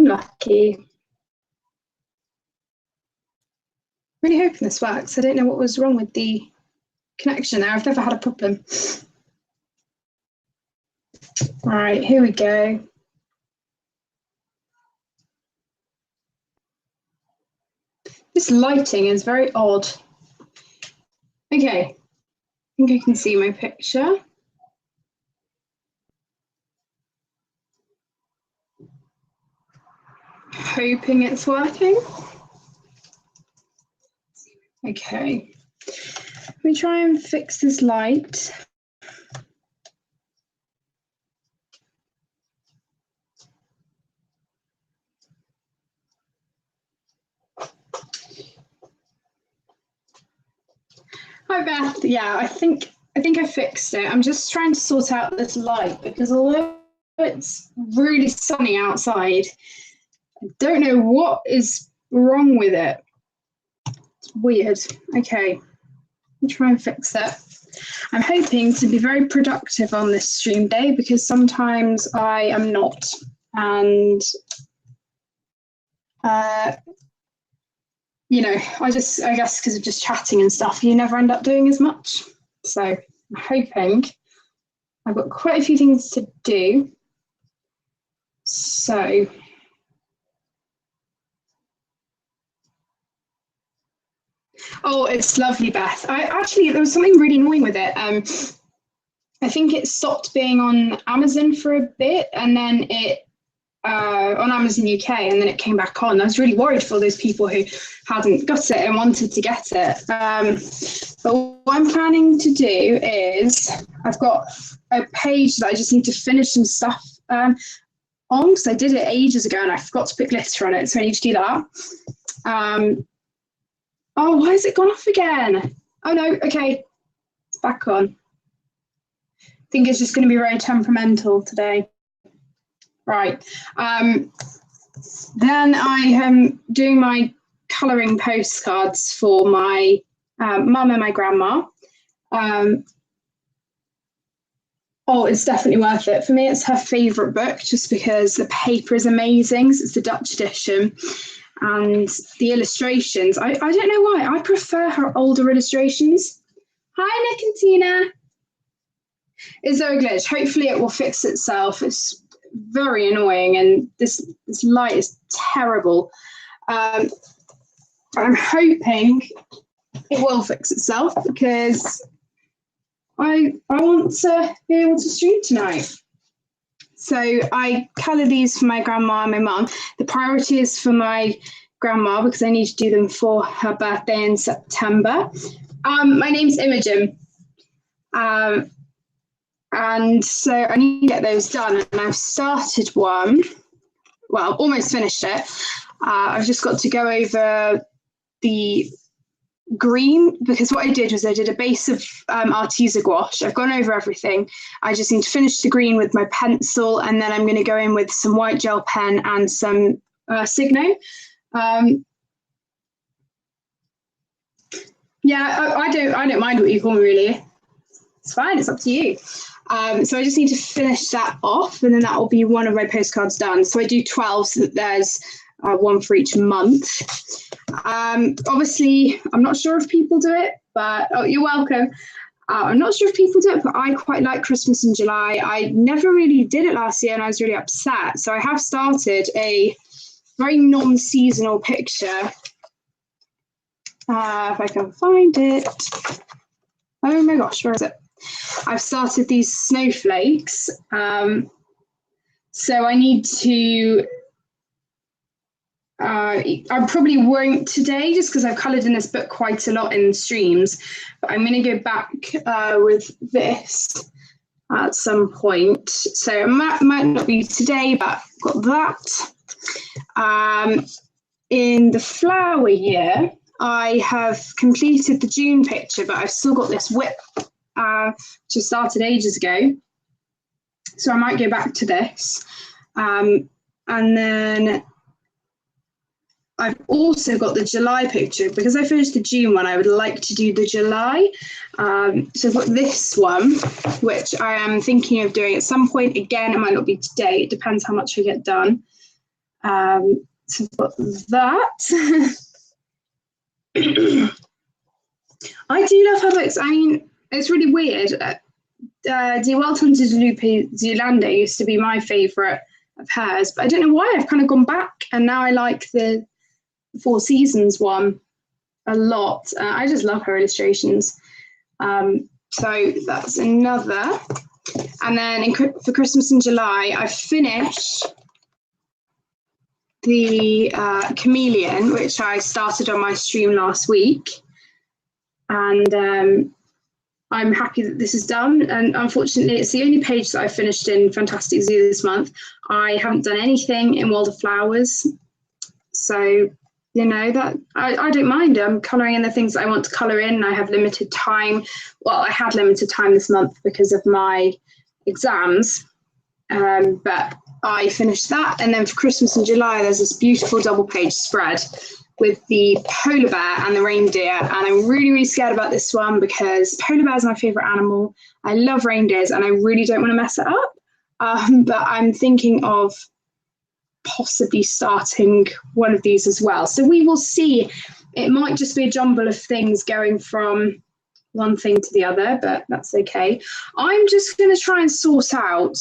Unlucky. Really hoping this works. I don't know what was wrong with the connection there. I've never had a problem. All right, here we go. This lighting is very odd. Okay, I think I can see my picture. Hoping it's working. Okay, let me try and fix this light. Hi Beth, yeah, I think I fixed it. I'm just trying to sort out this light because although it's really sunny outside, I don't know what is wrong with it. It's weird. Okay, let me try and fix it. I'm hoping to be very productive on this stream day because sometimes I am not, and you know, I guess because of just chatting and stuff, you never end up doing as much. So I'm hoping I've got quite a few things to do. So oh, it's lovely, Beth. There was something really annoying with it. I think it stopped being on Amazon for a bit, and then it on Amazon UK, and then it came back on. I was really worried for those people who hadn't got it and wanted to get it. But what I'm planning to do is I've got a page that I just need to finish some stuff on, because I did it ages ago and I forgot to put glitter on it, so I need to do that. Oh, why has it gone off again? Oh no, okay, it's back on. I think it's just going to be very temperamental today. Right, then I am doing my colouring postcards for my mum and my grandma. Oh, it's definitely worth it. For me, it's her favourite book just because the paper is amazing. It's the Dutch edition. And the illustrations, I don't know why, I prefer her older illustrations. Hi, Nick and Tina. Is there a glitch? Hopefully it will fix itself. It's very annoying, and this light is terrible. I'm hoping it will fix itself because I want to be able to stream tonight. So I colour these for my grandma and my mum. The priority is for my grandma because I need to do them for her birthday in September. My name's Imogen. And so I need to get those done. And I've started one, well, almost finished it. I've just got to go over the green, because what I did was I did a base of Arteza gouache. I've gone over everything. I just need to finish the green with my pencil, and then I'm going to go in with some white gel pen and some Signo. Yeah, I don't mind what you call me, really. It's fine, it's up to you. So I just need to finish that off, and then that will be one of my postcards done. So I do 12 so that there's one for each month. Obviously, I'm not sure if people do it, but oh, you're welcome. I'm not sure if people do it, but I quite like Christmas in July. I never really did it last year and I was really upset. So I have started a very non-seasonal picture. If I can find it. Oh my gosh, where is it? I've started these snowflakes. So I need to, I probably won't today just because I've coloured in this book quite a lot in streams, but I'm going to go back with this at some point. So it might not be today, but got that. In the flower year, I have completed the June picture, but I've still got this whip just started ages ago. So I might go back to this. And then I've also got the July picture. Because I finished the June one, I would like to do the July. So I've got this one, which I am thinking of doing at some point. Again, it might not be today. It depends how much I get done. So I've got that. I do love her books. I mean, it's really weird. Die Weltons is Lupe Zulander used to be my favourite of hers, but I don't know why I've kind of gone back and now I like the Four Seasons one a lot. I just love her illustrations. So that's another. And then for Christmas in July, I finished the Chameleon, which I started on my stream last week. And I'm happy that this is done. And unfortunately, it's the only page that I finished in Fantastic Zoo this month. I haven't done anything in World of Flowers. So, you know, that I don't mind. I'm colouring in the things that I want to colour in. I have limited time. Well, I had limited time this month because of my exams. But I finished that. And then for Christmas in July, there's this beautiful double page spread with the polar bear and the reindeer. And I'm really, really scared about this one because polar bear is my favourite animal. I love reindeers and I really don't want to mess it up. But I'm thinking of possibly starting one of these as well. So we will see. It might just be a jumble of things going from one thing to the other, but that's okay. I'm just going to try and sort out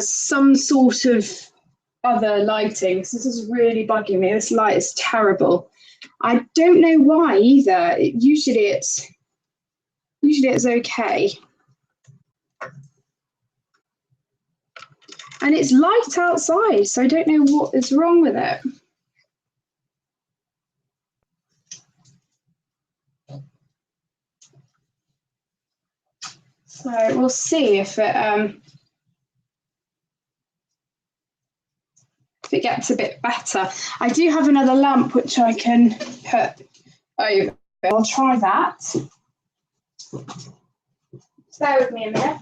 some sort of other lighting. This is really bugging me. This light is terrible. I don't know why either. Usually it's okay. And it's light outside, so I don't know what is wrong with it. So we'll see if it gets a bit better. I do have another lamp which I can put over. I'll try that. Bear with me a minute.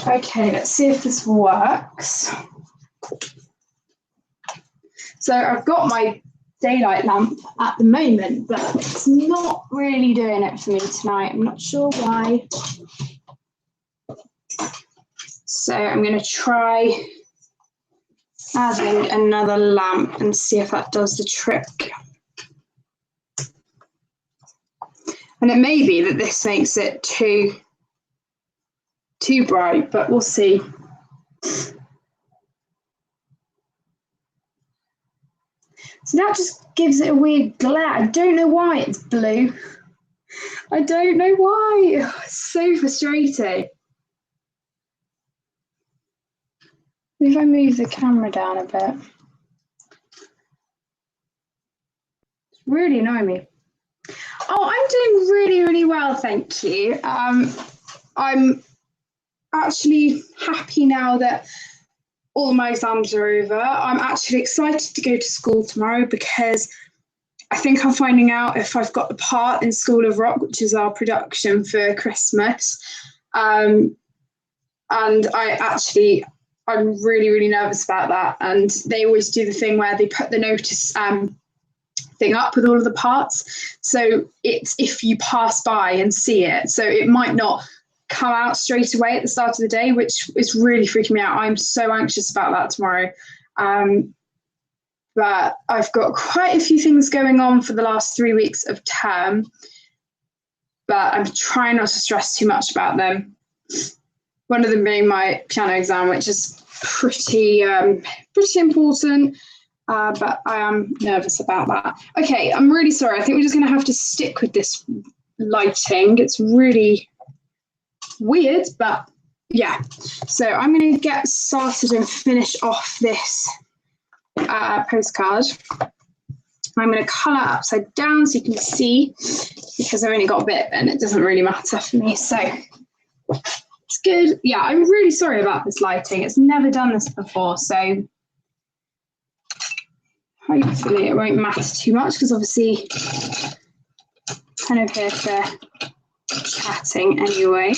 Okay, let's see if this works. So I've got my daylight lamp at the moment, but it's not really doing it for me tonight. I'm not sure why. So I'm going to try adding another lamp and see if that does the trick. And it may be that this makes it too bright, but we'll see. So that just gives it a weird glare. I don't know why it's blue. I don't know why. It's so frustrating. If I move the camera down a bit. It's really annoying me. Oh, I'm doing really, really well, thank you. I'm actually happy now that all my exams are over. I'm actually excited to go to school tomorrow because I think I'm finding out if I've got the part in School of Rock, which is our production for Christmas. And I'm really, really nervous about that. And they always do the thing where they put the notice thing up with all of the parts. So it's if you pass by and see it. So it might not come out straight away at the start of the day, which is really freaking me out. I'm so anxious about that tomorrow. But I've got quite a few things going on for the last 3 weeks of term, but I'm trying not to stress too much about them. One of them being my piano exam, which is pretty important, but I am nervous about that. Okay, I'm really sorry. I think we're just going to have to stick with this lighting. It's really weird, but yeah. So I'm going to get started and finish off this postcard. I'm going to colour upside down so you can see, because I've only got a bit and it doesn't really matter for me. So it's good. Yeah, I'm really sorry about this lighting. It's never done this before, so hopefully it won't matter too much because obviously kind of here for chatting anyway.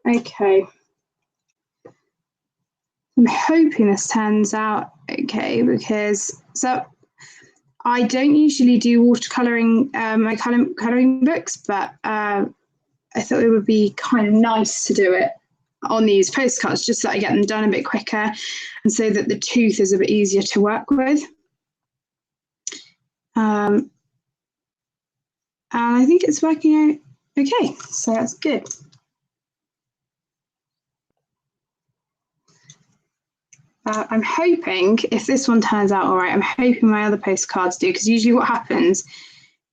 Okay. I'm hoping this turns out okay, because so I don't usually do watercolouring my colouring books, but I thought it would be kind of nice to do it on these postcards, just so I get them done a bit quicker and so that the tooth is a bit easier to work with. And I think it's working out okay, so that's good. I'm hoping, if this one turns out all right, I'm hoping my other postcards do, because usually what happens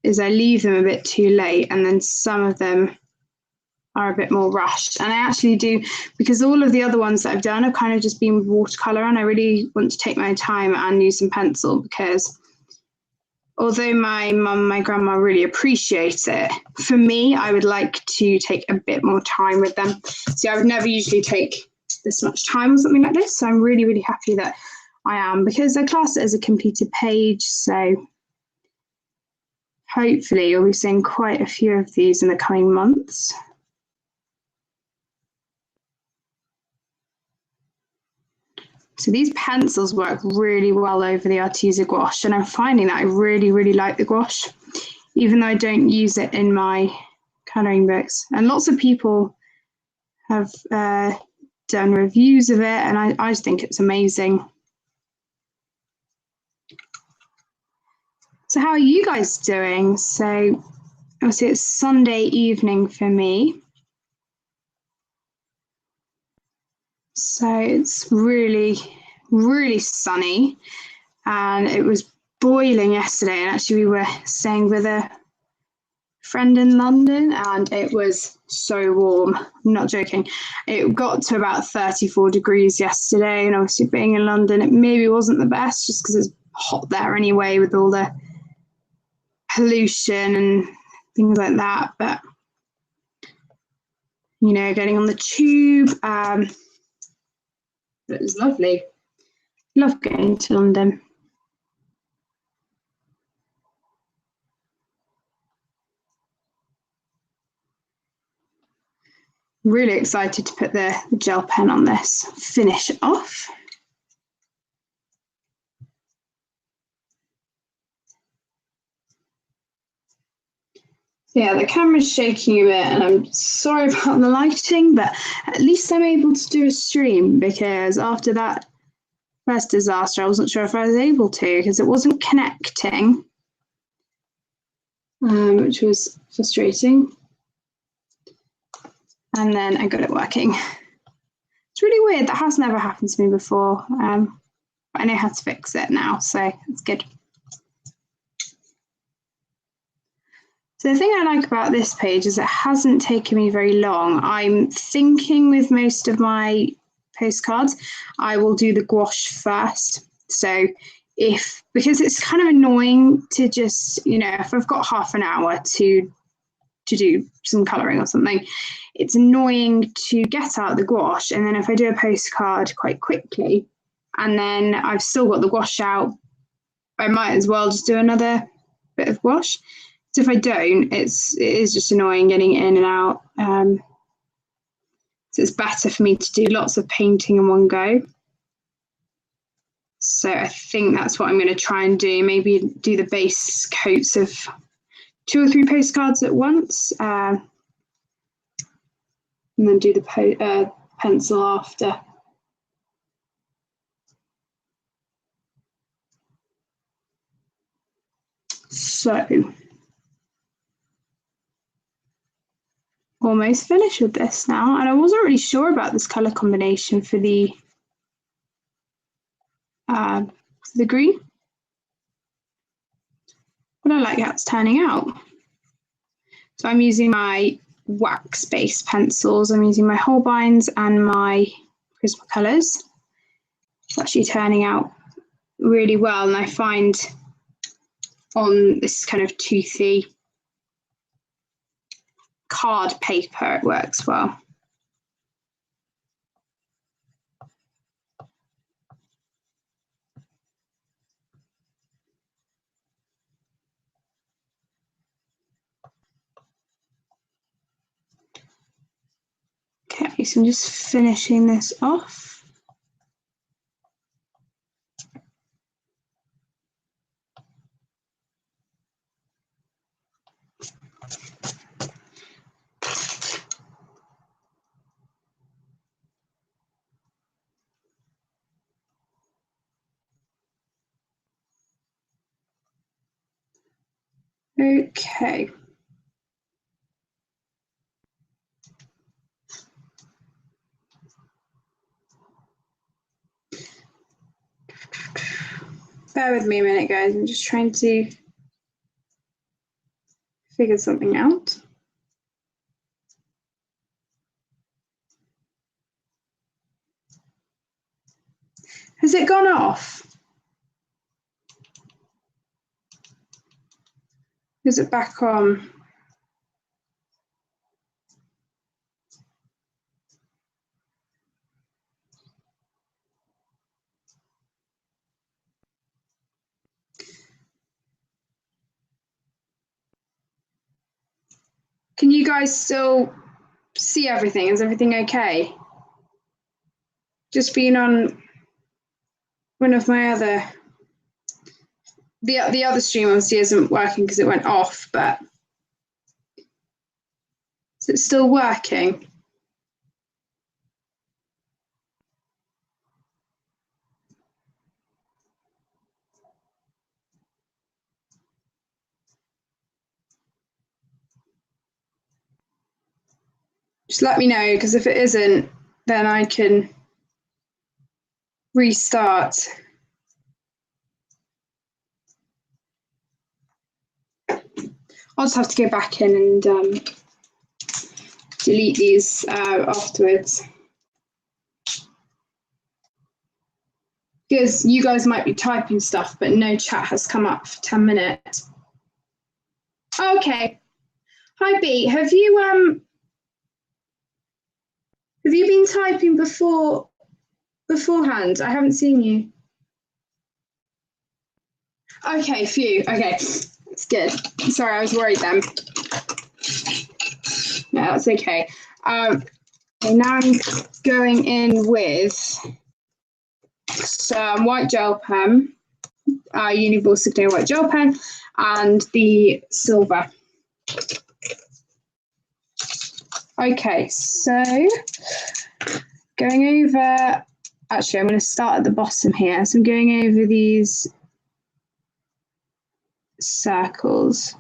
is I leave them a bit too late and then some of them are a bit more rushed. And I actually do, because all of the other ones that I've done have kind of just been with watercolour, and I really want to take my time and use some pencil, because although my mum and my grandma really appreciate it, for me, I would like to take a bit more time with them. See, I would never usually take this much time or something like this, so I'm really, really happy that I am, because I class it as a completed page, so hopefully you'll be seeing quite a few of these in the coming months. So these pencils work really well over the Arteza gouache, and I'm finding that I really, really like the gouache, even though I don't use it in my colouring books. And lots of people have done reviews of it, and I just think it's amazing. So how are you guys doing? So obviously it's Sunday evening for me. So it's really, really sunny, and it was boiling yesterday, and actually we were staying with a friend in London and it was so warm. I'm not joking. It got to about 34 degrees yesterday, and obviously being in London, it maybe wasn't the best just because it's hot there anyway with all the pollution and things like that. But you know, getting on the tube, it was lovely. Love going to London. Really excited to put the gel pen on this, finish it off. Yeah, the camera's shaking a bit and I'm sorry about the lighting, but at least I'm able to do a stream, because after that first disaster, I wasn't sure if I was able to, because it wasn't connecting, which was frustrating. And then I got it working. It's really weird. That has never happened to me before. But I know how to fix it now, so it's good. So the thing I like about this page is it hasn't taken me very long. I'm thinking with most of my postcards, I will do the gouache first. So because it's kind of annoying to just, you know, if I've got half an hour to do some colouring or something, it's annoying to get out the gouache, and then if I do a postcard quite quickly and then I've still got the gouache out, I might as well just do another bit of gouache. So if I don't, it is just annoying getting in and out. So it's better for me to do lots of painting in one go. So I think that's what I'm going to try and do. Maybe do the base coats of 2 or 3 postcards at once, and then do the pencil after. So almost finished with this now, and I wasn't really sure about this colour combination for the green, but I like how it's turning out. So I'm using my wax-based pencils. I'm using my Holbeins and my Prismacolors. It's actually turning out really well, and I find on this kind of toothy card paper it works well. Okay, so I'm just finishing this off. Okay. Bear with me a minute, guys. I'm just trying to figure something out. Has it gone off? Is it back on? Can you guys still see everything? Is everything okay? Just being on one of my other, the other stream obviously isn't working because it went off, but is it still working? Just let me know, because if it isn't, then I can restart. I'll just have to go back in and delete these afterwards. Because you guys might be typing stuff, but no chat has come up for 10 minutes. Okay. Hi B, have you been typing beforehand? I haven't seen you. Okay, phew. Okay, that's good. Sorry, I was worried then. No, that's okay. Okay, now I'm going in with some white gel pen, Universal Clear white gel pen, and the silver. Okay, so going over, actually I'm going to start at the bottom here. So I'm going over these circles.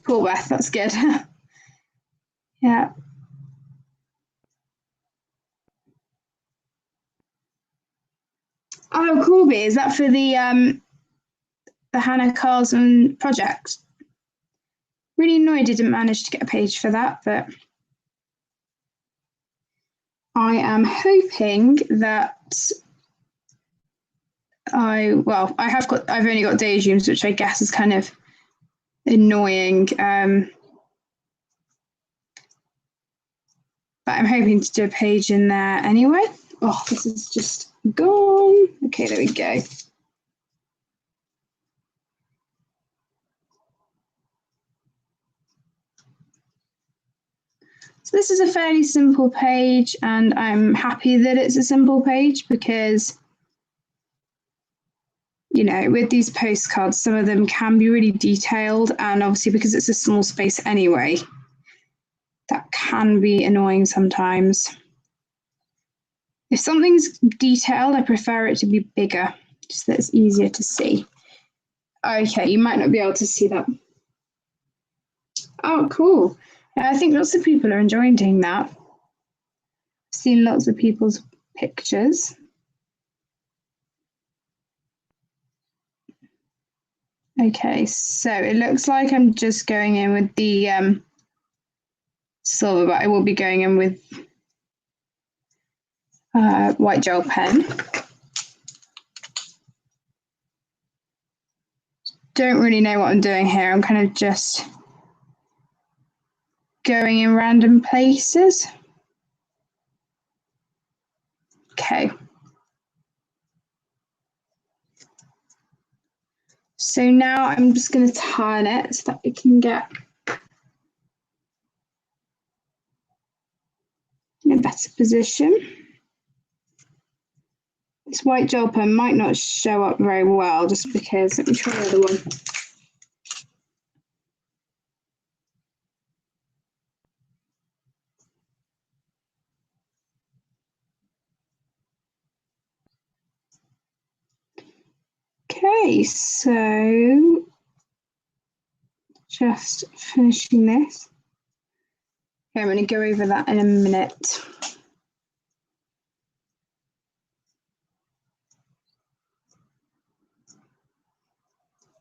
Pull breath, that's good. Yeah. Oh, cool, is that for the Hannah Carlson project? Really annoyed I didn't manage to get a page for that, but I am hoping that I've only got daydreams, which I guess is kind of annoying. But I'm hoping to do a page in there anyway. Oh, this is just gone. Okay, there we go. So this is a fairly simple page, and I'm happy that it's a simple page because, you know, with these postcards, some of them can be really detailed, and obviously because it's a small space anyway, that can be annoying sometimes. If something's detailed, I prefer it to be bigger, just so it's easier to see. Okay, you might not be able to see that. Oh, cool. I think lots of people are enjoying doing that. I've seen lots of people's pictures. Okay, so it looks like I'm just going in with the silver, but I will be going in with white gel pen. Don't really know what I'm doing here. I'm kind of just going in random places. Okay. So now I'm just going to turn it so that we can get in a better position. This white gel pen might not show up very well just because, let me try the other one. Okay, so just finishing this. Okay, I'm going to go over that in a minute.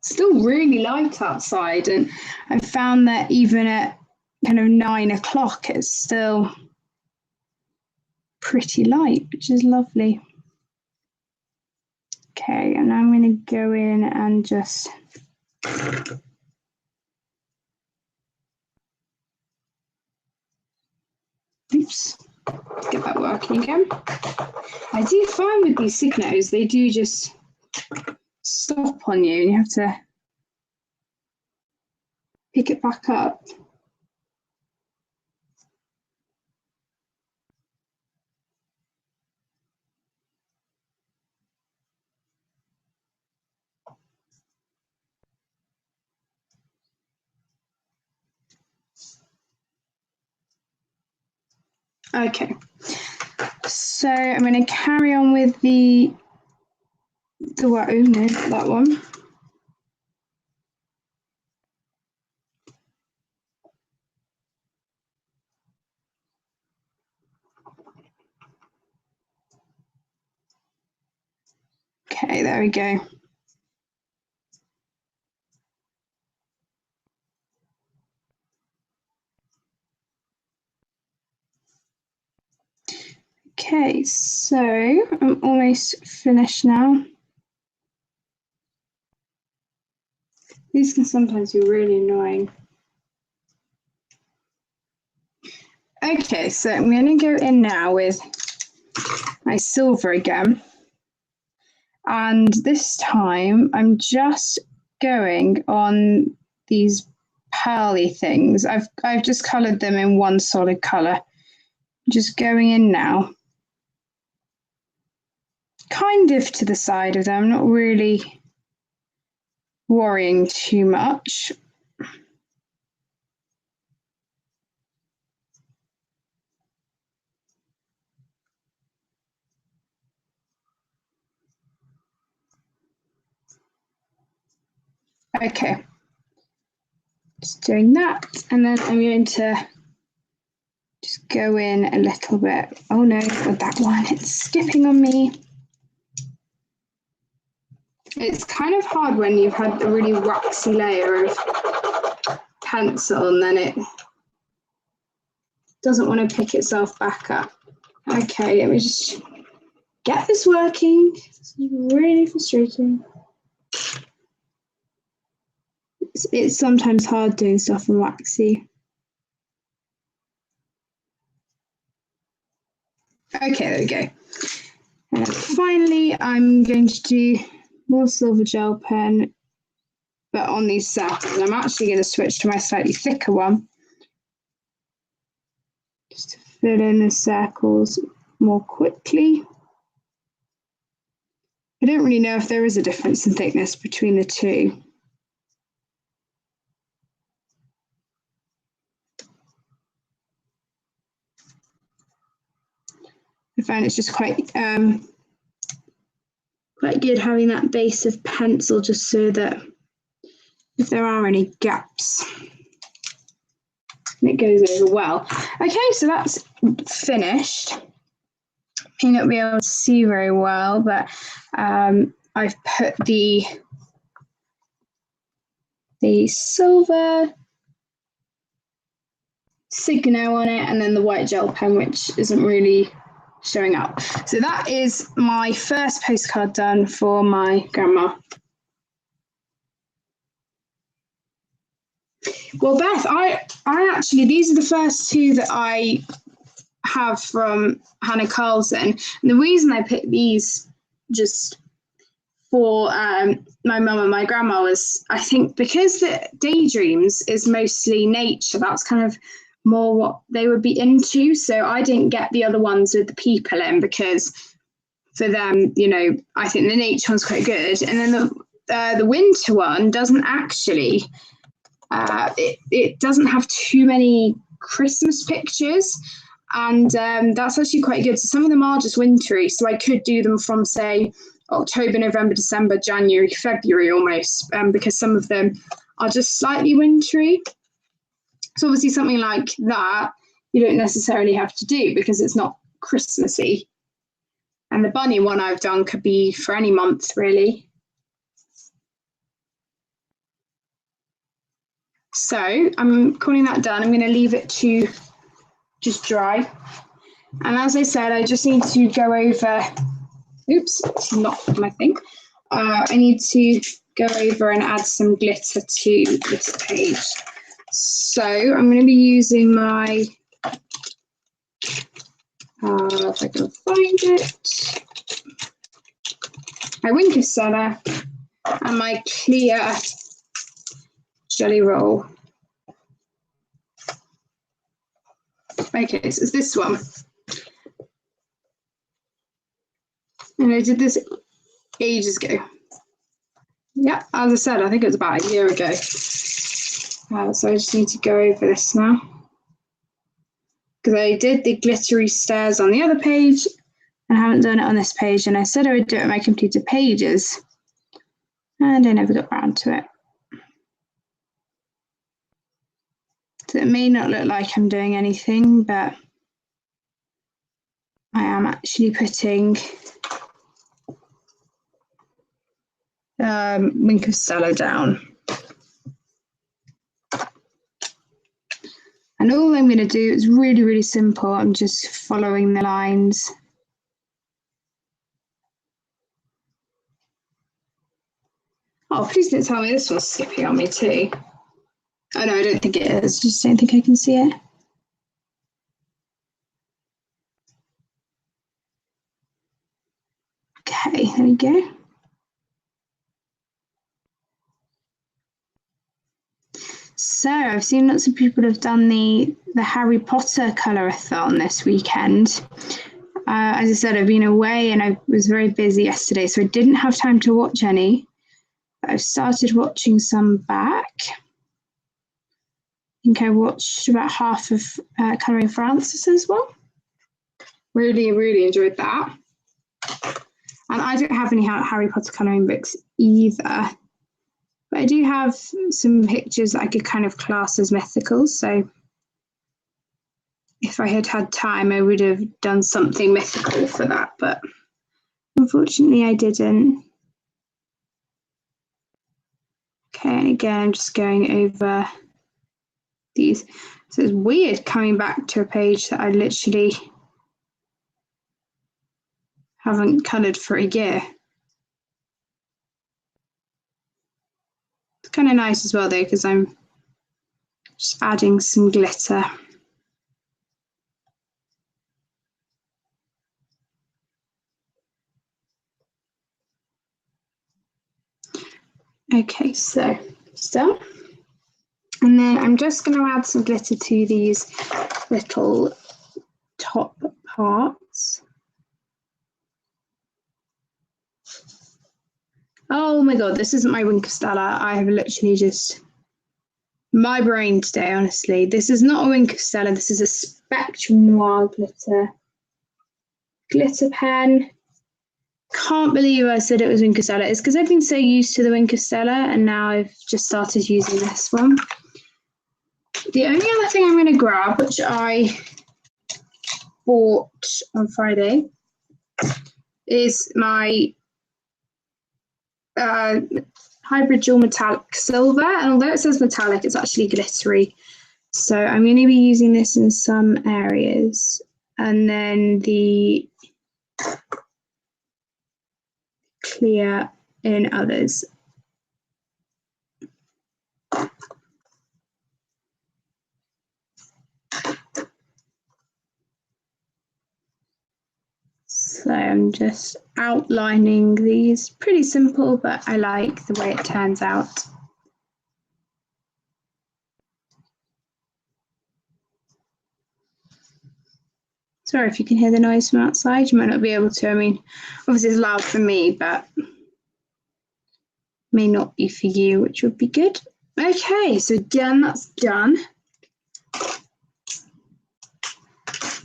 Still really light outside, and I found that even at kind of 9 o'clock, it's still pretty light, which is lovely. Okay, and I'm going to go in and just oops, get that working again. I do find with these Signos, they do just stop on you and you have to pick it back up. Okay, so I'm going to carry on with the what? Oh no, not that one. Okay, there we go. Okay, so I'm almost finished now. These can sometimes be really annoying. Okay, so I'm going to go in now with my silver again. And this time I'm just going on these pearly things. I've just coloured them in one solid colour. Just going in now. Kind of to the side of them, not really worrying too much. Okay, just doing that, and then I'm going to just go in a little bit. Oh no, with that one, it's skipping on me. It's kind of hard when you've had a really waxy layer of pencil and then it doesn't want to pick itself back up. Okay, let me just get this working. It's really frustrating. It's sometimes hard doing stuff in waxy. Okay, there we go. And finally, I'm going to do more silver gel pen, but on these circles. I'm actually going to switch to my slightly thicker one, just to fill in the circles more quickly. I don't really know if there is a difference in thickness between the two. I find it's just quite good having that base of pencil, just so that if there are any gaps, it goes over well. Okay, so that's finished. You may not be able to see very well, but I've put the silver Signo on it, and then the white gel pen, which isn't really showing up. So that is my first postcard done for my grandma. Well, Beth, I actually, these are the first two that I have from Hannah Carlson. And the reason I picked these just for my mum and my grandma was, I think, because the Daydreams is mostly nature, that's kind of more what they would be into. So I didn't get the other ones with the people in, because for them, you know, I think the nature one's quite good. And then the winter one doesn't actually, it doesn't have too many Christmas pictures. And that's actually quite good. So some of them are just wintry. So I could do them from, say, October, November, December, January, February almost, because some of them are just slightly wintry. So obviously something like that you don't necessarily have to do because it's not Christmassy. And the bunny one I've done could be for any month really. So I'm calling that done. I'm going to leave it to just dry. And as I said, I just need to go over, oops, it's not my thing. I need to go over and add some glitter to this page. So I'm going to be using my, if I can find it, my Wink of Stella and my clear jelly roll. Okay, so it's this one. And I did this ages ago. Yeah, as I said, I think it was about a year ago. So I just need to go over this now. Because I did the glittery stairs on the other page and I haven't done it on this page. And I said I would do it in my completed pages. And I never got around to it. So it may not look like I'm doing anything, but I am actually putting Wink of Stella down. And all I'm going to do is really, really simple. I'm just following the lines. Oh, please don't tell me this one's skipping on me too. Oh no, I don't think it is. Just don't think I can see it. Okay, there we go. So I've seen lots of people have done the Harry Potter colour-a-thon this weekend. As I said, I've been away and I was very busy yesterday, so I didn't have time to watch any. But I've started watching some back. I think I watched about half of Colouring Francis as well. Really, really enjoyed that. And I don't have any Harry Potter colouring books either. But I do have some pictures that I could kind of class as mythical. So if I had had time, I would have done something mythical for that. But unfortunately, I didn't. Okay, and again, I'm just going over these. So it's weird coming back to a page that I literally haven't coloured for a year. It's kind of nice as well though, because I'm just adding some glitter. Okay, so it's done. And then I'm just going to add some glitter to these little top parts. Oh my god, this isn't my Wink of Stella. I have literally just... my brain today, honestly. This is not a Wink of Stella. This is a Spectrum Noir glitter pen. Can't believe I said it was Wink of Stella. It's because I've been so used to the Wink of Stella and now I've just started using this one. The only other thing I'm going to grab, which I bought on Friday, is my hybrid dual metallic silver. And although it says metallic, it's actually glittery. So I'm going to be using this in some areas. And then the clear in others. So I'm just outlining these. Pretty simple, but I like the way it turns out. Sorry if you can hear the noise from outside. You might not be able to. I mean, obviously it's loud for me, but may not be for you, which would be good. Okay, so again, that's done.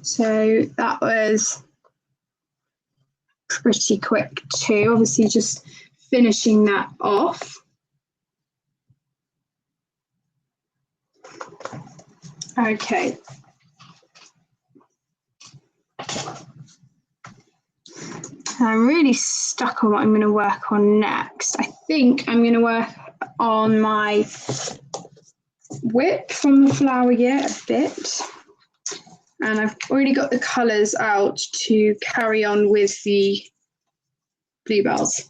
So that was pretty quick too. Obviously just finishing that off. Okay. I'm really stuck on what I'm going to work on next. I think I'm going to work on my whip from the flower yet a bit. And I've already got the colours out to carry on with the bluebells.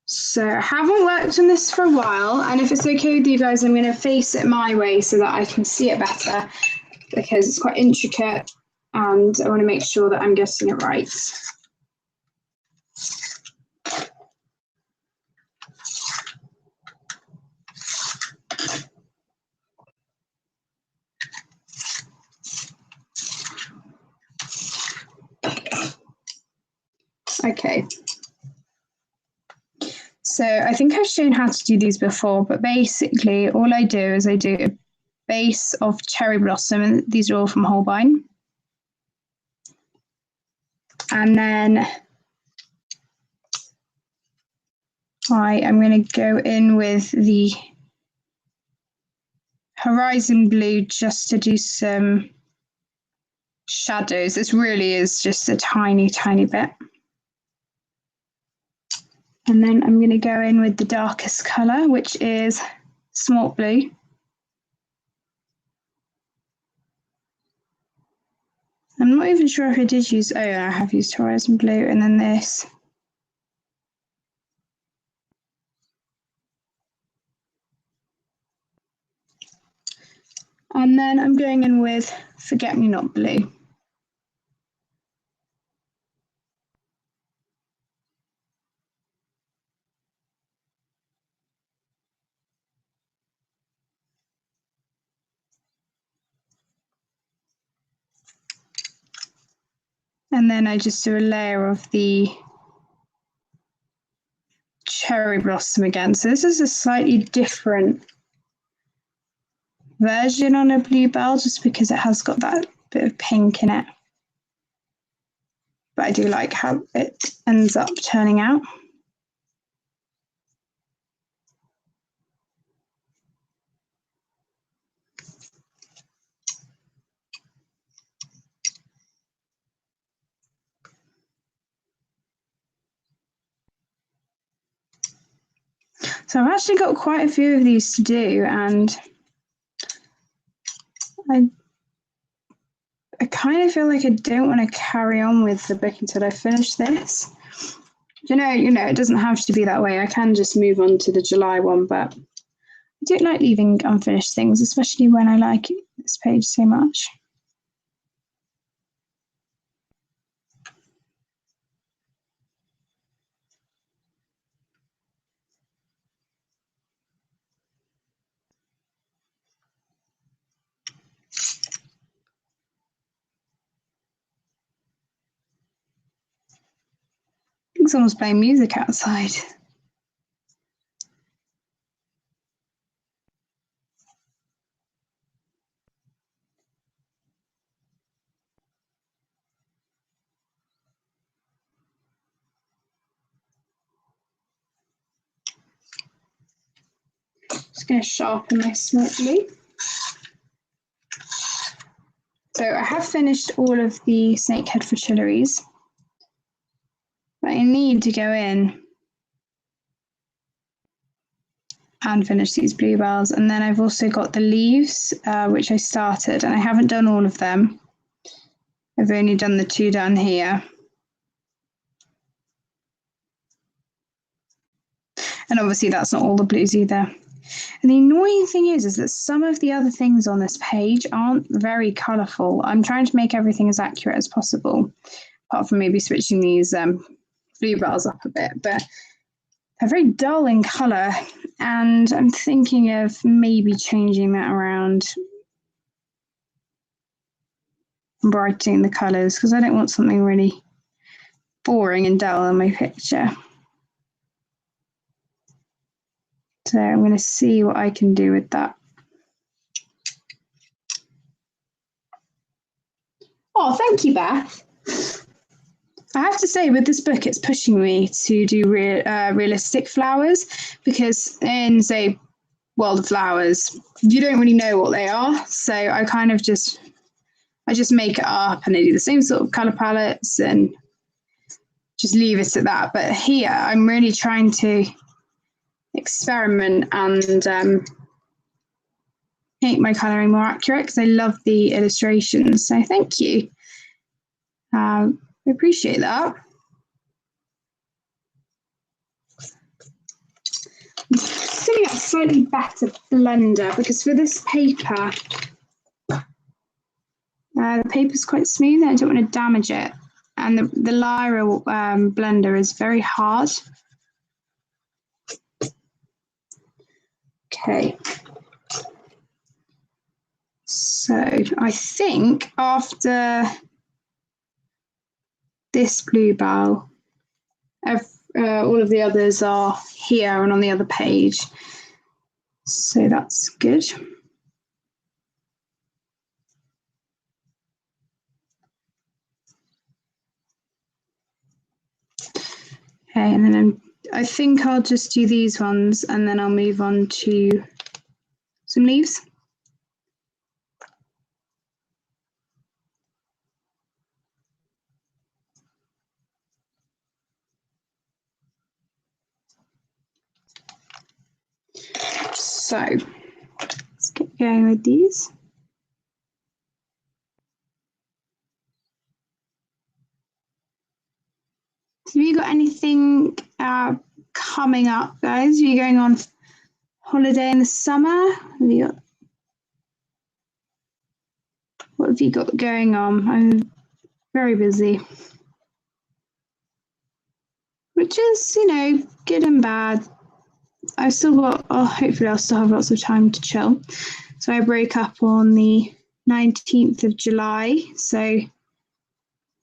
So I haven't worked on this for a while, and if it's okay with you guys, I'm going to face it my way so that I can see it better, because it's quite intricate and I want to make sure that I'm getting it right. Okay. So I think I've shown how to do these before, but basically all I do is I do a base of cherry blossom, and these are all from Holbein. And then I am going to go in with the horizon blue just to do some shadows. This really is just a tiny, tiny bit. And then I'm going to go in with the darkest colour, which is smart blue. I'm not even sure if I did use, oh yeah, I have used horizon blue, and then this. And then I'm going in with Forget Me Not blue. And then I just do a layer of the cherry blossom again. So this is a slightly different version on a bluebell, just because it has got that bit of pink in it. But I do like how it ends up turning out. So I've actually got quite a few of these to do, and I kind of feel like I don't want to carry on with the book until I finish this. You know, it doesn't have to be that way. I can just move on to the July one, but I don't like leaving unfinished things, especially when I like this page so much. I think someone's playing music outside. Just going to sharpen my smart blue. So I have finished all of the snakehead fritillaries, but I need to go in and finish these bluebells. And then I've also got the leaves, which I started, and I haven't done all of them. I've only done the two down here. And obviously that's not all the blues either. And the annoying thing is that some of the other things on this page aren't very colourful. I'm trying to make everything as accurate as possible, apart from maybe switching these bluebells up a bit, but they're very dull in colour, and I'm thinking of maybe changing that around, brightening the colours, because I don't want something really boring and dull in my picture. So I'm going to see what I can do with that. Oh, thank you, Beth. I have to say, with this book, it's pushing me to do realistic flowers, because in, say, World of Flowers, you don't really know what they are. So I kind of just make it up, and I do the same sort of colour palettes and just leave it at that. But here, I'm really trying to experiment and make my colouring more accurate, because I love the illustrations. So thank you. I appreciate that. I'm just going to get a slightly better blender, because for this paper, the paper's quite smooth and I don't want to damage it. And the Lyra blender is very hard. Okay. So I think after this bluebell, all of the others are here and on the other page. So that's good. Okay, and then I think I'll just do these ones, and then I'll move on to some leaves. So let's get going with these. Have you got anything coming up, guys? Are you going on holiday in the summer? What have you got going on? I'm very busy, which is, you know, good and bad. I've still got, hopefully I'll still have lots of time to chill. So I break up on the 19th of July. So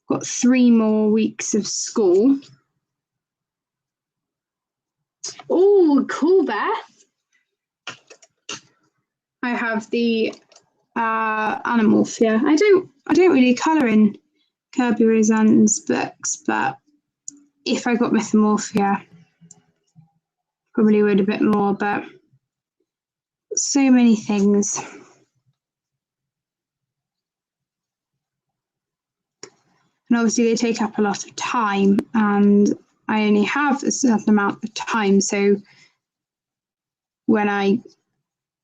got 3 more weeks of school. Oh, cool, Beth. I have the Animorphia. I don't really colour in Kirby Roseanne's books, but if I got Mythomorphia, probably would a bit more, but so many things. And obviously they take up a lot of time, and I only have a certain amount of time. So when I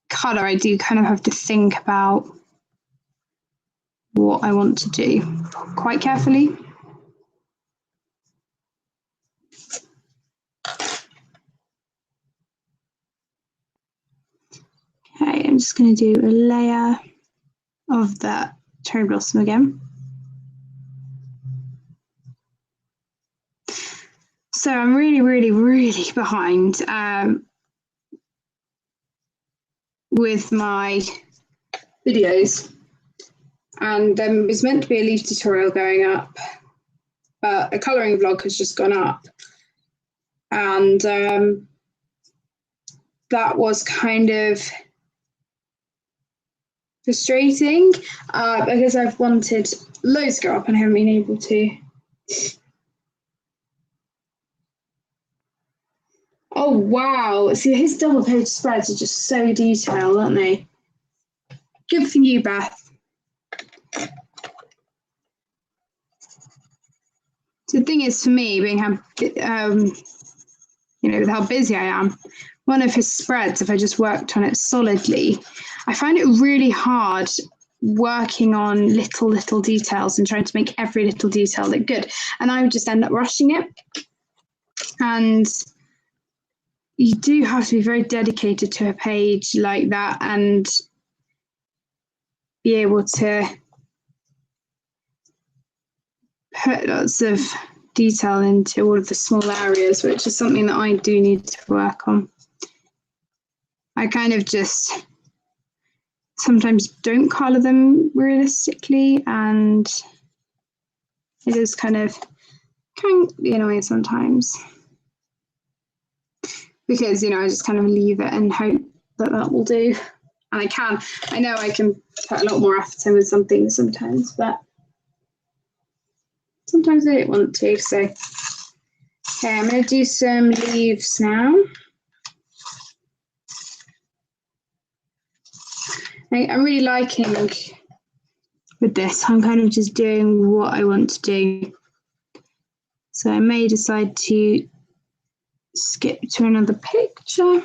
colour, I do kind of have to think about what I want to do quite carefully. Okay, I'm just going to do a layer of that cherry blossom again. So I'm really behind with my videos, and there was meant to be a leaf tutorial going up, but a colouring vlog has just gone up, and that was kind of frustrating because I've wanted loads to go up and I haven't been able to. Oh wow, see, his double page spreads are just so detailed, aren't they? Good for you, Beth. So the thing is, for me, being how you know, with how busy I am, one of his spreads, if I just worked on it solidly, I find it really hard working on little details and trying to make every little detail look good, and I would just end up rushing it. And you do have to be very dedicated to a page like that and be able to put lots of detail into all of the small areas, which is something that I do need to work on. I kind of just sometimes don't colour them realistically, and it is kind of be annoying sometimes, because, you know, I just kind of leave it and hope that that will do. And I know I can put a lot more effort in with something sometimes, but sometimes I don't want to, so. Okay, I'm going to do some leaves now. I'm really liking with this. I'm kind of just doing what I want to do. So I may decide to skip to another picture.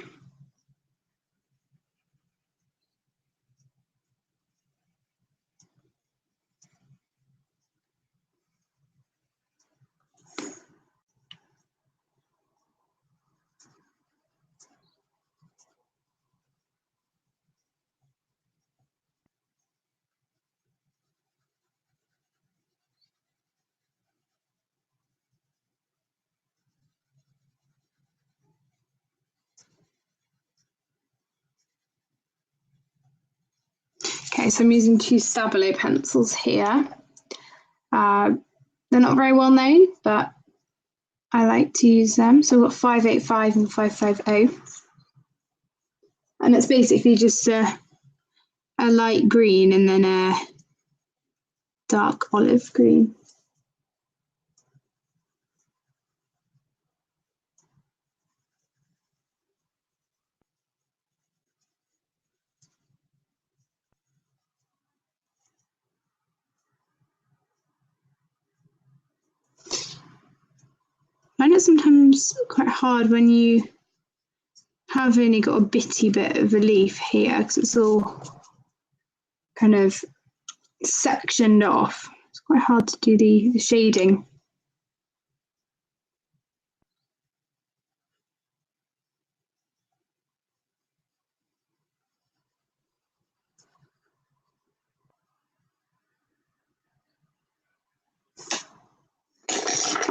Okay, so I'm using 2 Stabilo pencils here. They're not very well known, but I like to use them. So I've got 585 and 550. And it's basically just a light green and then a dark olive green. I find it sometimes quite hard when you have only got a bitty bit of a leaf here because it's all kind of sectioned off. It's quite hard to do the shading.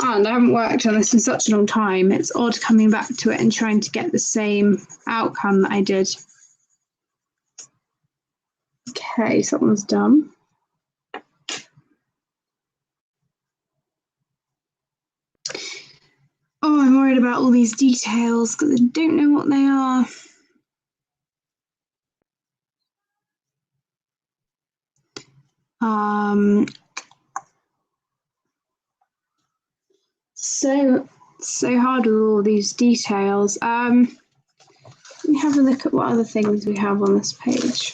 And I haven't worked on this in such a long time. It's odd coming back to it and trying to get the same outcome that I did. Okay, so that one's done. Oh, I'm worried about all these details because I don't know what they are. So hard with all these details. Let me have a look at what other things we have on this page.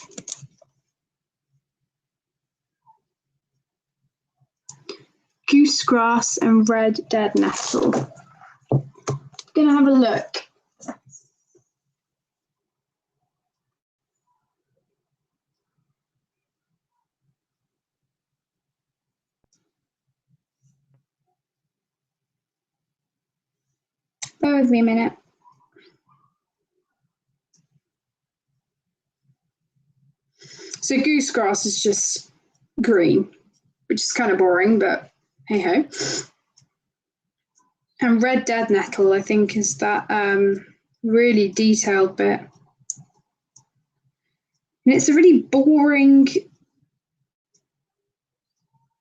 Goosegrass and red dead nettle. Gonna have a look. Bear with me a minute. So goosegrass is just green, which is kind of boring, but hey ho. And red dead nettle, I think, is that really detailed bit. And it's a really boring.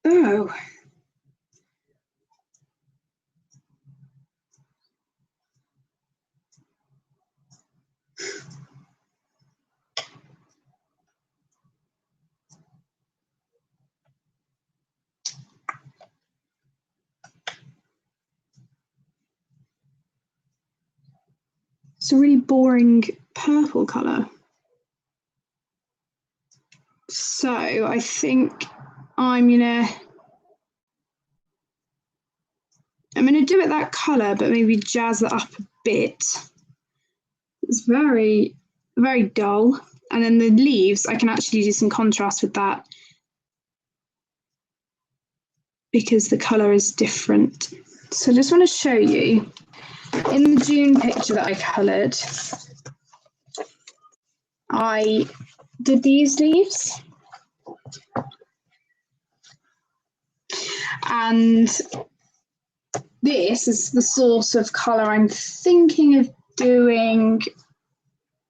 Oh. It's a really boring purple colour. So I think I'm gonna do it that colour, but maybe jazz it up a bit. It's very, very dull. And then the leaves, I can actually do some contrast with that because the colour is different. So I just want to show you, in the June picture that I coloured, I did these leaves. And this is the sort of colour I'm thinking of doing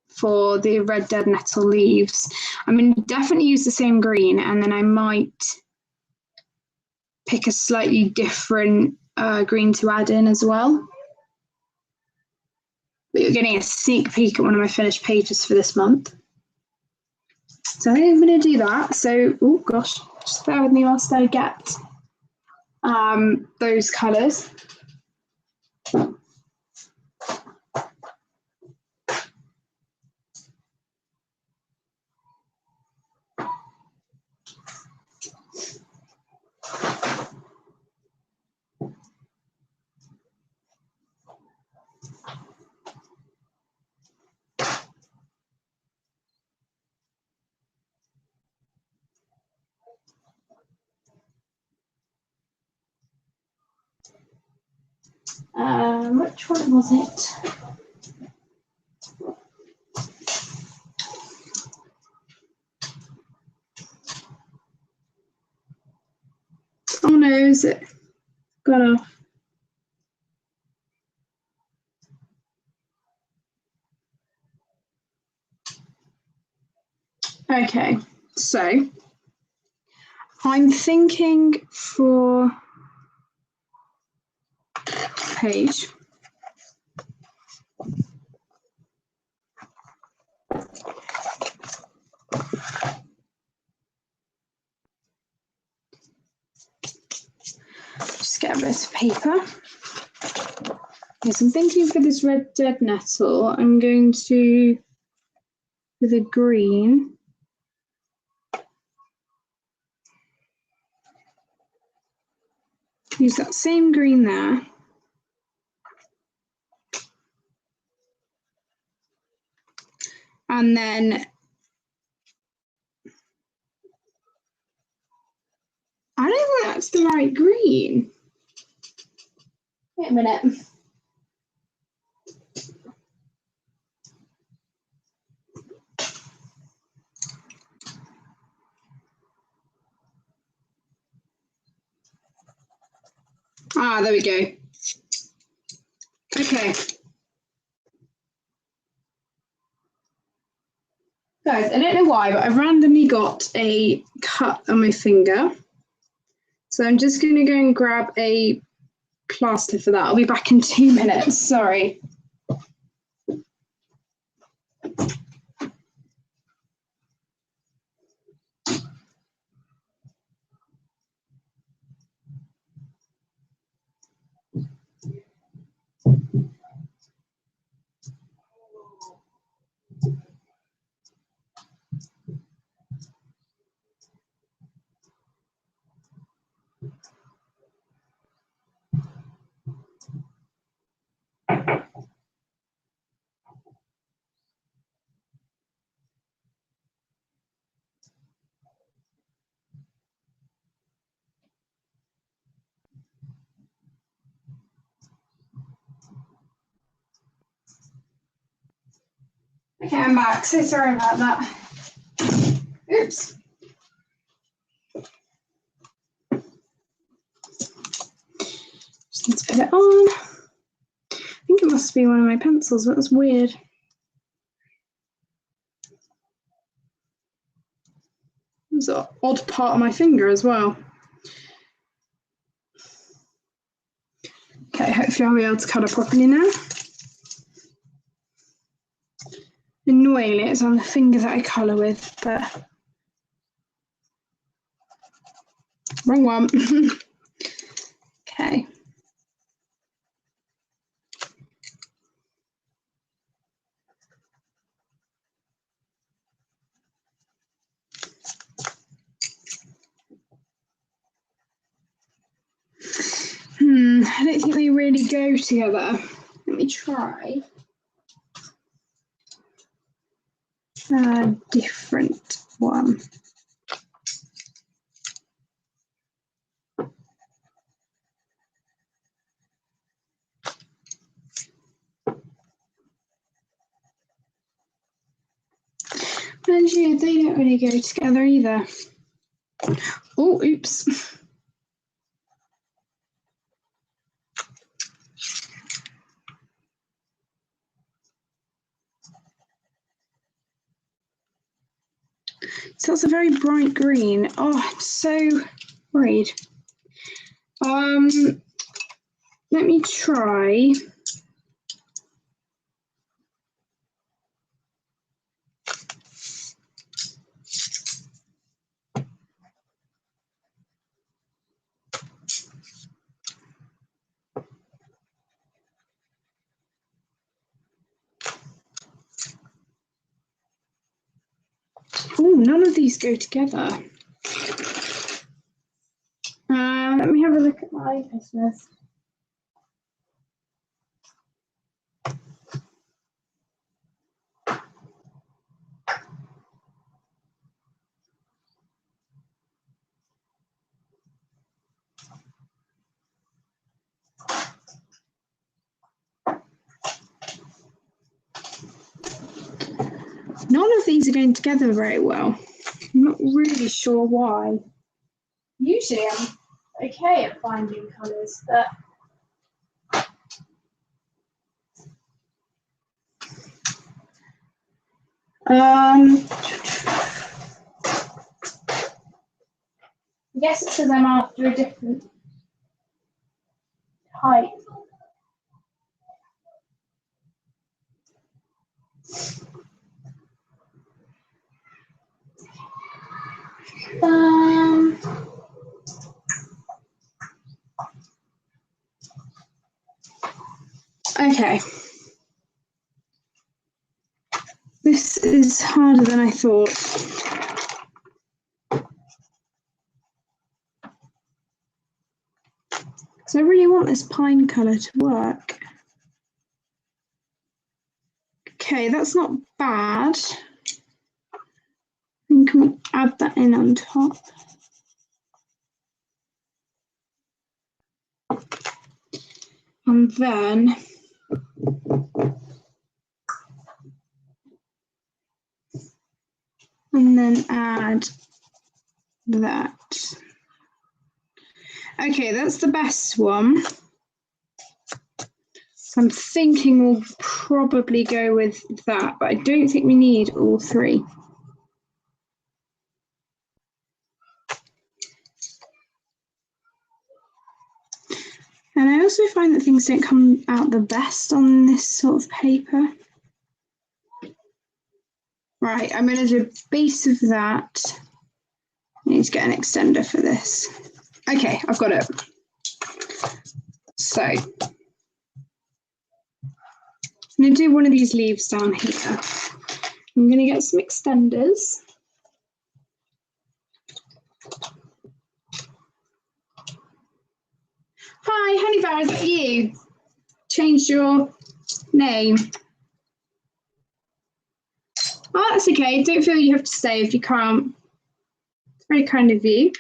for the red dead nettle leaves. I'm going to definitely use the same green, and then I might pick a slightly different green to add in as well. But you're getting a sneak peek at one of my finished pages for this month. So I think I'm going to do that. So, oh gosh, just bear with me whilst I get those colours. Which one was it? Oh no, is it gone off? Okay, so I'm thinking for page. Just get a bit of paper. Yes, I'm thinking for this red dead nettle, I'm going to, with a green, use that same green there. And then I don't think that's the right green. Wait a minute. Ah, there we go. Okay. Guys, I don't know why, but I've randomly got a cut on my finger. So I'm just going to go and grab a plaster for that. I'll be back in 2 minutes. Sorry. Okay, I'm back. So sorry about that. Oops. Just need to put it on. I think it must be one of my pencils. That was weird. There's an odd part of my finger as well. Okay, hopefully I'll be able to colour properly now. Annoyingly, it's on the finger that I colour with, but wrong one. Okay. I don't think they really go together. Let me try a different one. And yeah, they don't really go together either. Oh, oops. So that's a very bright green. Oh, I'm so worried. Let me try. Oh, none of these go together. Let me have a look at my business. None of these are going together very well. I'm not really sure why. Usually I'm okay at finding colours, but I guess it's because I'm after a different type. Okay. This is harder than I thought. Because I really want this pine colour to work. Okay, that's not bad. And can we add that in on top? And then add that. Okay, that's the best one. So I'm thinking we'll probably go with that, but I don't think we need all three. And I also find that things don't come out the best on this sort of paper. Right, I'm going to do a base of that. I need to get an extender for this. Okay, I've got it. So I'm going to do one of these leaves down here. I'm going to get some extenders. Hi, Honey Bear, is that you? Changed your name. Oh, that's okay. Don't feel you have to stay if you can't. It's very kind of you.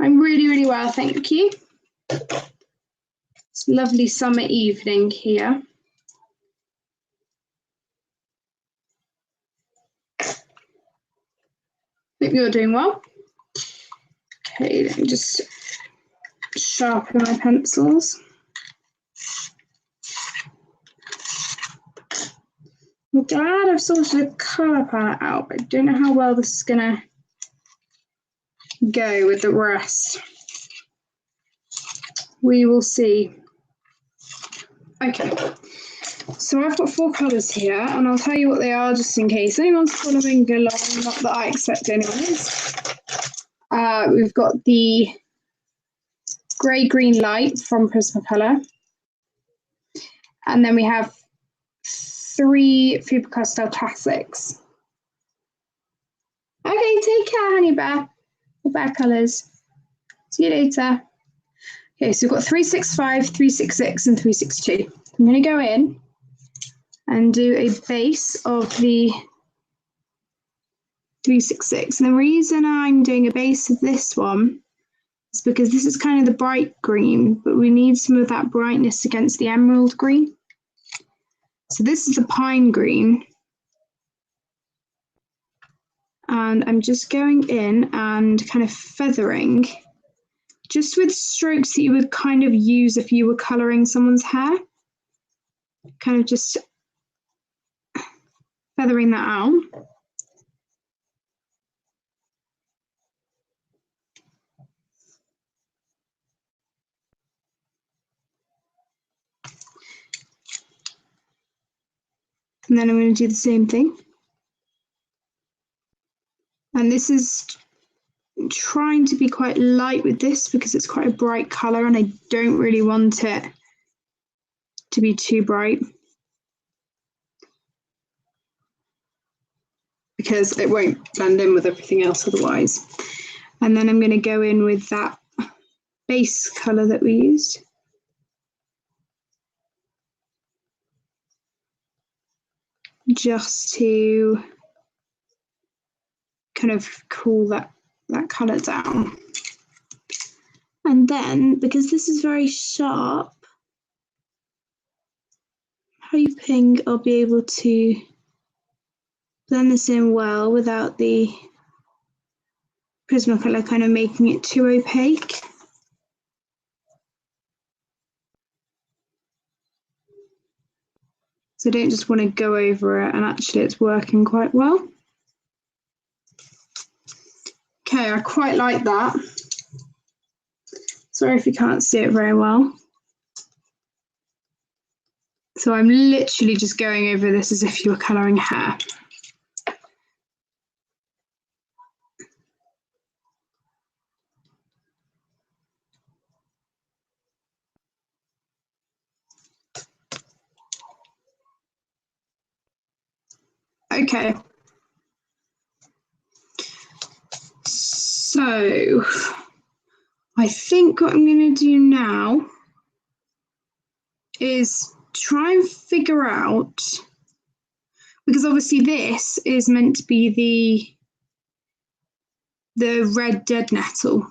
I'm really, really well, thank you. It's a lovely summer evening here. Hope you're doing well. Okay, let me just sharpen my pencils. I'm glad I've sorted a colour palette out, but I don't know how well this is gonna go with the rest. We will see. Okay, so I've got 4 colours here, and I'll tell you what they are just in case anyone's following along, not that I expect anyone is. We've got the grey-green light from Prismacolor, and then we have 3 Faber-Castell Classics. Okay, take care, Honey Bear. Bear colours. See you later. Okay, so we've got 365, 366, and 362. I'm going to go in and do a base of the 366. And the reason I'm doing a base of this one is because this is kind of the bright green, but we need some of that brightness against the emerald green. So this is the pine green. And I'm just going in and kind of feathering, just with strokes that you would kind of use if you were colouring someone's hair. Kind of just feathering that out. And then I'm going to do the same thing. And this is trying to be quite light with this because it's quite a bright colour and I don't really want it to be too bright. because it won't blend in with everything else otherwise. And then I'm going to go in with that base colour that we used. Just to kind of cool that colour down. And then, because this is very sharp, hoping I'll be able to blend this in well without the Prismacolor kind of making it too opaque. So I don't just want to go over it, and actually it's working quite well. Okay, I quite like that. Sorry if you can't see it very well. So I'm literally just going over this as if you were colouring hair. Okay. So I think what I'm going to do now is try and figure out, because obviously this is meant to be the red dead nettle.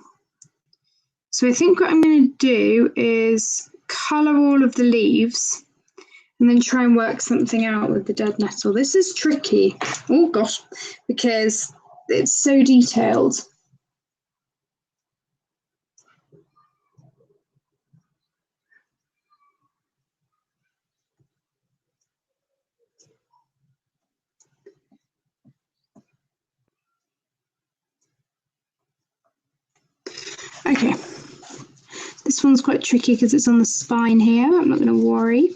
So I think what I'm going to do is colour all of the leaves and then try and work something out with the dead nettle. This is tricky, oh gosh, because it's so detailed. Okay, this one's quite tricky because it's on the spine here. I'm not going to worry.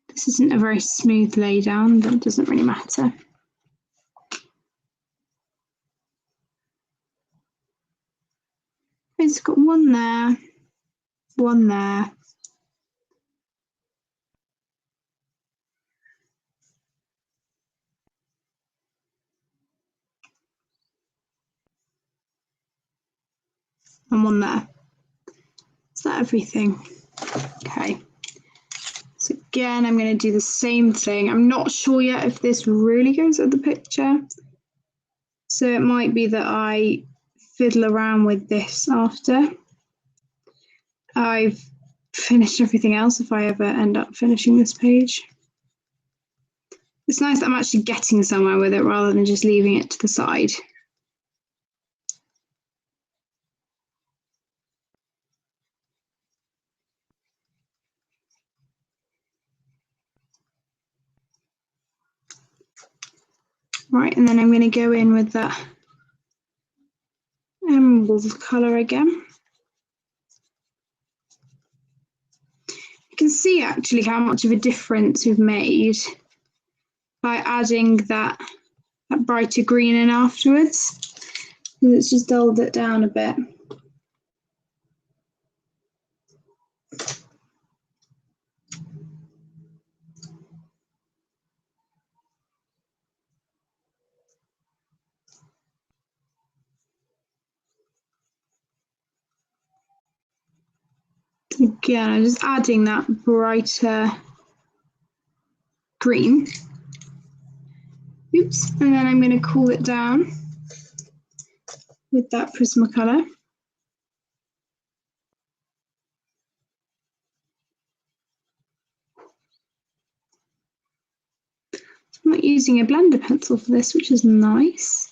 This isn't a very smooth lay down, but it doesn't really matter. It's got one there, one there. And one there. Is that everything? Okay. So again, I'm going to do the same thing. I'm not sure yet if this really goes with the picture. So it might be that I fiddle around with this after I've finished everything else, if I ever end up finishing this page. It's nice that I'm actually getting somewhere with it rather than just leaving it to the side. Right, and then I'm going to go in with that emerald colour again. You can see actually how much of a difference we've made by adding that brighter green in afterwards. It's just dulled it down a bit. Again, I'm just adding that brighter green. Oops, and then I'm going to cool it down with that Prismacolor. I'm not using a blender pencil for this, which is nice.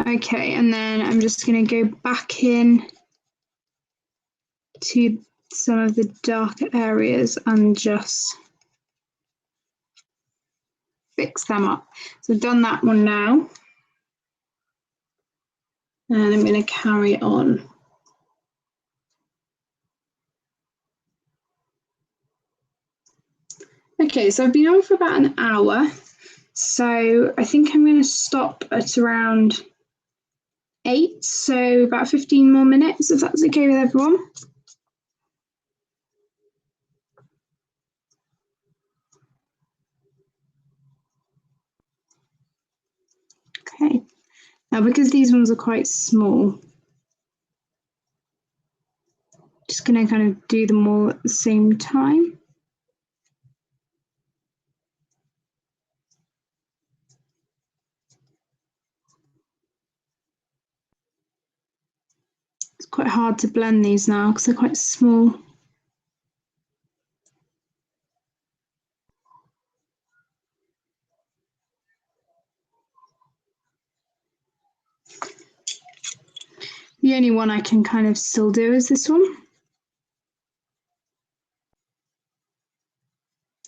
Okay, and then I'm just going to go back in to some of the darker areas and just fix them up. So I've done that one now. And I'm going to carry on. Okay, so I've been on for about an hour. So I think I'm going to stop at around 8, so about 15 more minutes, if that's okay with everyone. Okay, now because these ones are quite small, just going to kind of do them all at the same time. It's quite hard to blend these now because they're quite small. The only one I can kind of still do is this one.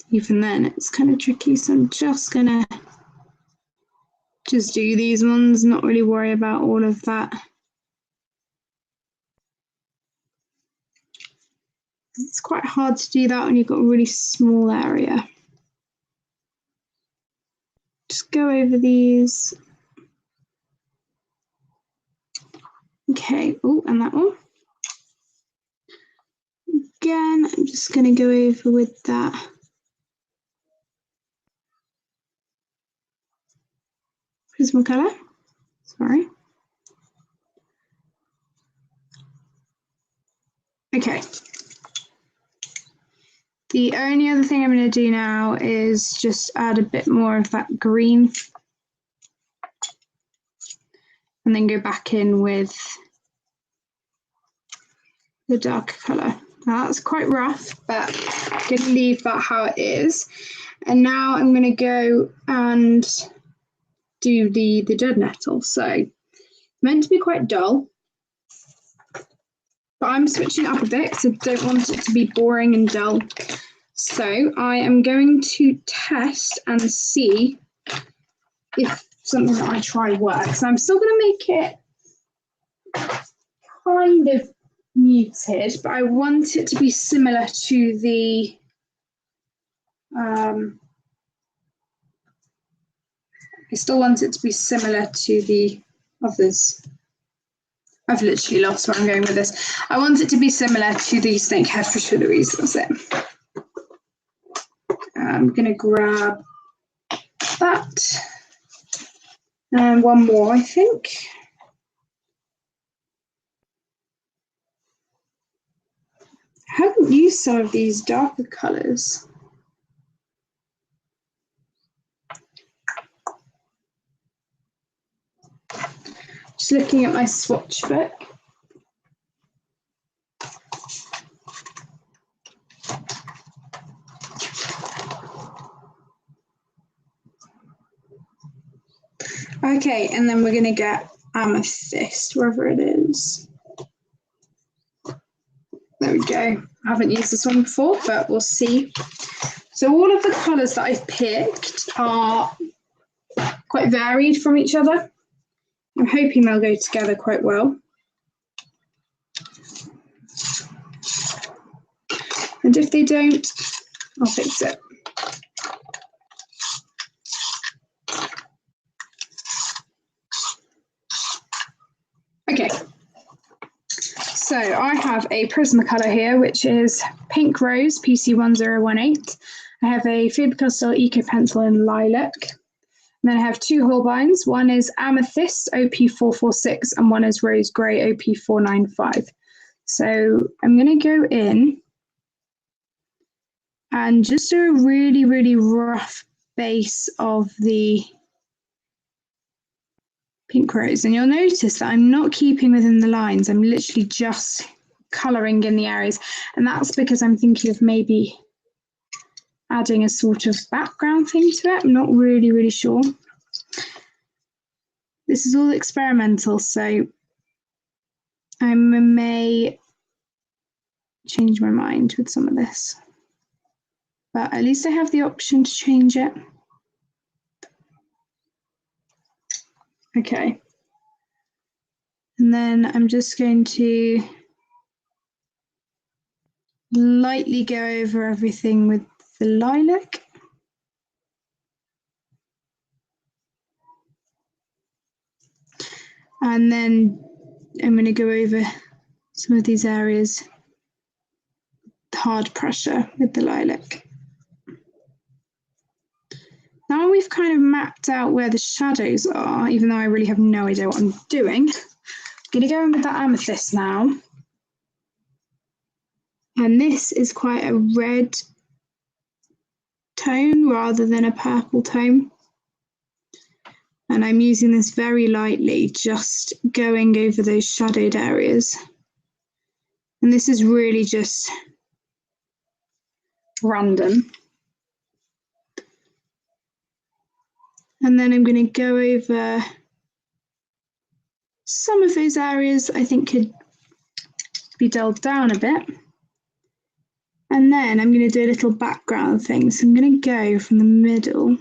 Even then, it's kind of tricky, so I'm just gonna just do these ones, not really worry about all of that. It's quite hard to do that when you've got a really small area. Just go over these. Okay, oh, and that one. Again, I'm just going to go over with that. Prismacolor, sorry. Okay. The only other thing I'm going to do now is just add a bit more of that green and then go back in with the darker colour. Now that's quite rough, but I'm going to leave that how it is. And now I'm going to go and do the dead nettle. So it's meant to be quite dull, but I'm switching it up a bit because I don't want it to be boring and dull. So I am going to test and see if something that I try works. I'm still going to make it kind of muted, but I want it to be similar to the I still want it to be similar to the others. I've literally lost where I'm going with this. I want it to be similar to the snakehead fritillaries. That's it. I'm going to grab that and one more, I think. I haven't used some of these darker colours. Just looking at my swatch book. Okay, and then we're going to get amethyst, wherever it is. There we go. I haven't used this one before, but we'll see. So all of the colours that I've picked are quite varied from each other. I'm hoping they'll go together quite well. And if they don't, I'll fix it. Okay. So I have a Prismacolor here, which is Pink Rose PC1018. I have a Faber-Castell Eco Pencil in Lilac. And then I have two Holbeins. One is Amethyst OP446 and one is Rose Grey OP495. So I'm going to go in and just do a really, really rough base of the Pink Rose. And you'll notice that I'm not keeping within the lines. I'm literally just colouring in the areas. And that's because I'm thinking of maybe adding a sort of background thing to it. I'm not really sure. This is all experimental, so I may change my mind with some of this. But at least I have the option to change it. Okay. And then I'm just going to lightly go over everything with the lilac. And then I'm going to go over some of these areas, hard pressure with the lilac. Now we've kind of mapped out where the shadows are, even though I really have no idea what I'm doing. I'm going to go in with that amethyst now. And this is quite a red tone rather than a purple tone. And I'm using this very lightly, just going over those shadowed areas. And this is really just random. And then I'm going to go over some of those areas I think could be dulled down a bit. And then I'm going to do a little background thing. So I'm going to go from the middle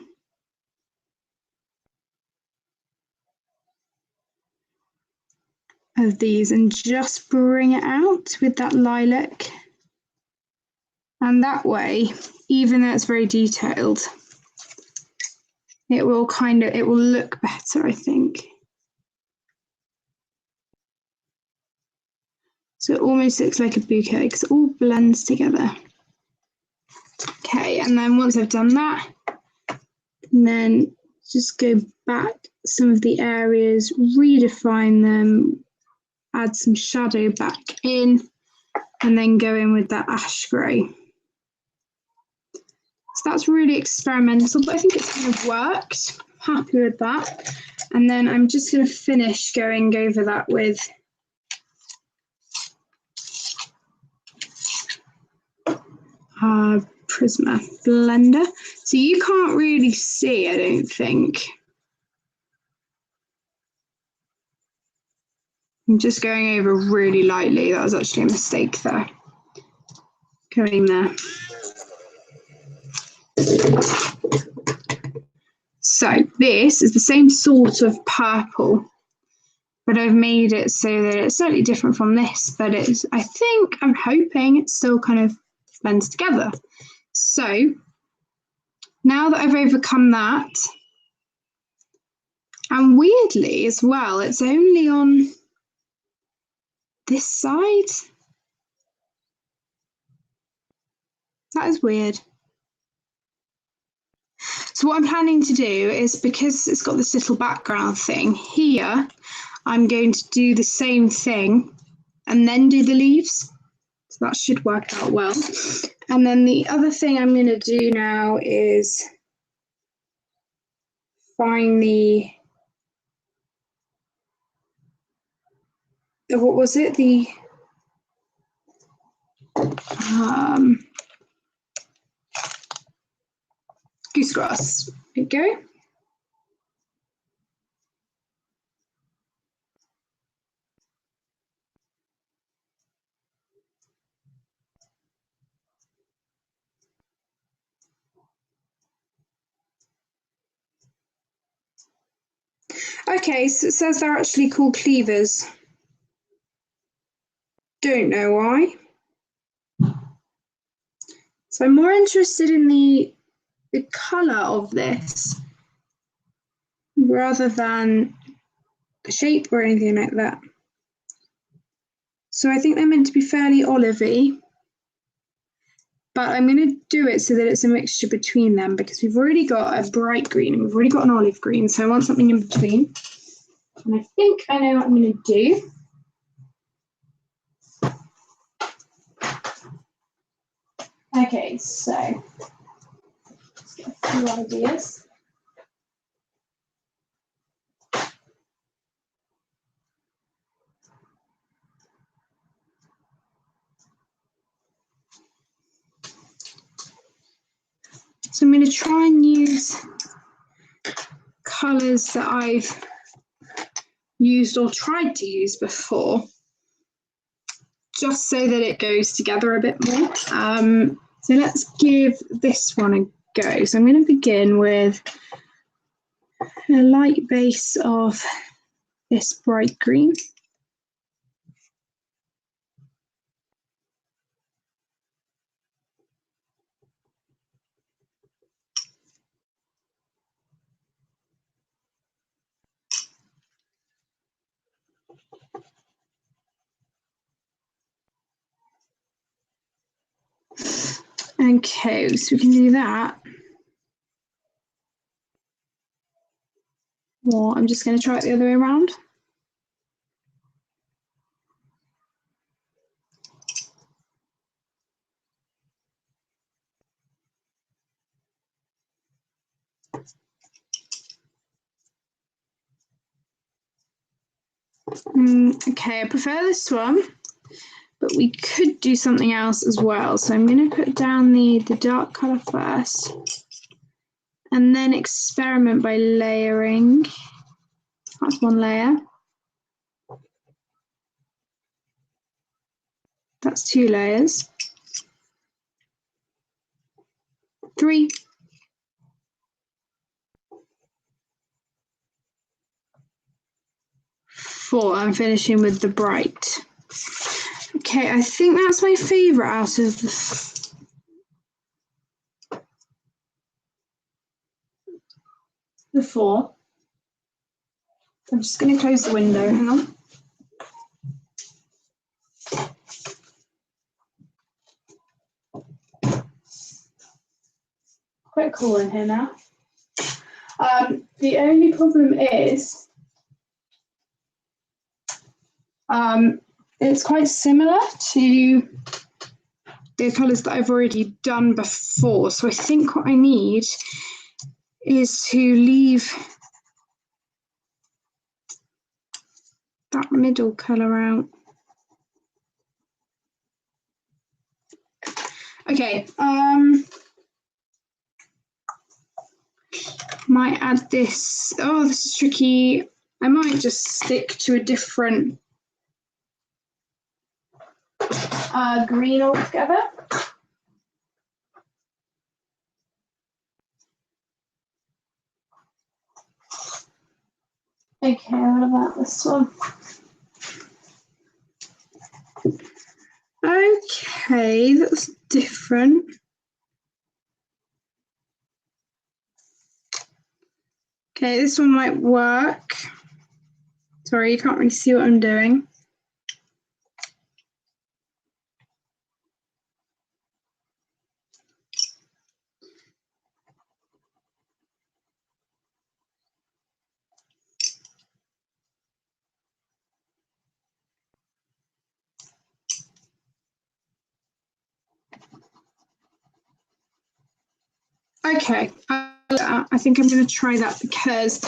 of these and just bring it out with that lilac. And that way, even though it's very detailed, it will look better, I think. So it almost looks like a bouquet because it all blends together. Okay, and then once I've done that, and then just go back some of the areas, redefine them, add some shadow back in, and then go in with that ash grey. So that's really experimental, but I think it's kind of worked. Happy with that. And then I'm just going to finish going over that with Prisma blender. So you can't really see, I don't think. I'm just going over really lightly. That was actually a mistake there. Going there. So this is the same sort of purple, but I've made it so that it's slightly different from this, but it's, I'm hoping it still kind of blends together. So now that I've overcome that, and weirdly as well, it's only on this side. That is weird. So what I'm planning to do is, because it's got this little background thing here, I'm going to do the same thing and then do the leaves. So that should work out well. And then the other thing I'm going to do now is find what was it? The goosegrass. There you go. Okay, so it says they're actually called cleavers. Don't know why. So I'm more interested in the colour of this rather than the shape or anything like that. So I think they're meant to be fairly olivey, but I'm going to do it so that it's a mixture between them, because we've already got a bright green and we've already got an olive green, so I want something in between. And I think I know what I'm going to do. Okay, so let's get a few ideas. So I'm going to try and use colours that I've used or tried to use before, just so that it goes together a bit more. So let's give this one a go. So I'm going to begin with a light base of this bright green. Okay, so we can do that. Or I'm just going to try it the other way around. Okay, I prefer this one, but we could do something else as well. So I'm going to put down the dark colour first, and then experiment by layering. That's one layer. That's 2 layers. 3. 4. I'm finishing with the bright. Okay, I think that's my favourite out of the 4. I'm just going to close the window, hang on. Quite cool in here now. The only problem is it's quite similar to the colours that I've already done before. So I think what I need is to leave that middle colour out. Okay, might add this. Oh, this is tricky. I might just stick to a different green altogether. Okay, what about this one? Okay, that's different. Okay, this one might work. Sorry, you can't really see what I'm doing. Okay, I think I'm going to try that because